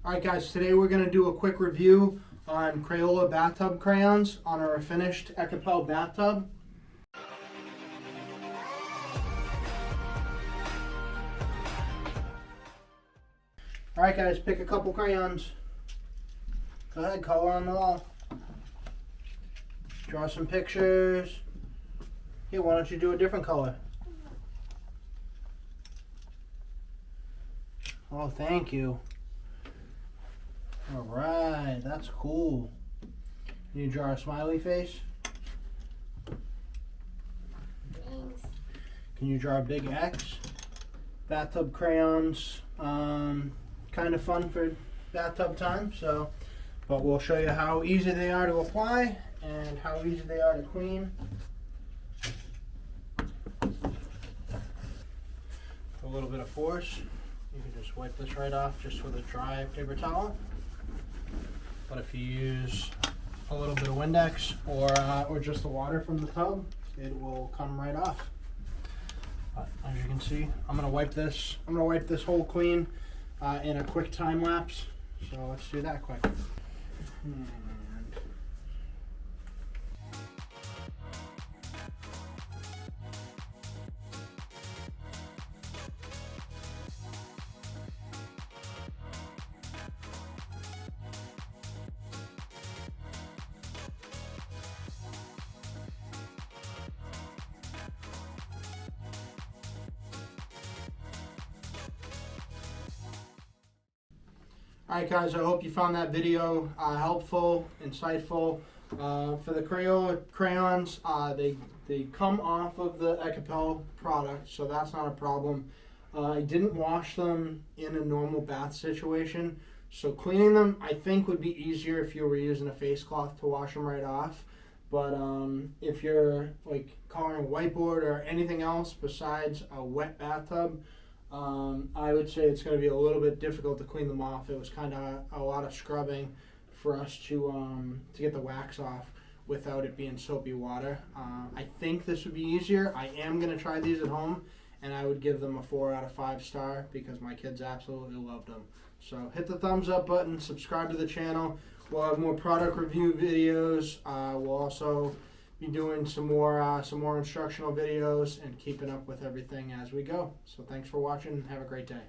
Alright guys, today we're going to do a quick review on Crayola Bathtub Crayons on a Refinished Ekopel bathtub. Alright guys, pick a couple crayons. Go ahead, color on the wall. Draw some pictures. Here, why don't you do a different color? Oh, thank you. Alright, that's cool. Can you draw a smiley face? Thanks. Can you draw a big X? Bathtub crayons, kind of fun for bathtub time, but we'll show you how easy they are to apply and how easy they are to clean. A little bit of force. You can just wipe this right off just with a dry paper towel. But if you use a little bit of Windex or just the water from the tub, it will come right off. But as you can see, I'm gonna wipe this whole clean in a quick time lapse. So let's do that quick. Alright guys, I hope you found that video helpful, insightful. For the Crayola crayons, they come off of the Ekopel product, so that's not a problem. I didn't wash them in a normal bath situation, so cleaning them I think would be easier if you were using a face cloth to wash them right off. But if you're like coloring a whiteboard or anything else besides a wet bathtub, I would say it's going to be a little bit difficult to clean them off. It was kind of a lot of scrubbing for us to get the wax off without it being soapy water. I think this would be easier. I am going to try these at home, and I would give them a 4 out of 5 star because my kids absolutely loved them. So hit the thumbs up button, subscribe to the channel. We'll have more product review videos. We'll also be doing some more instructional videos and keeping up with everything as we go. So thanks for watching and have a great day.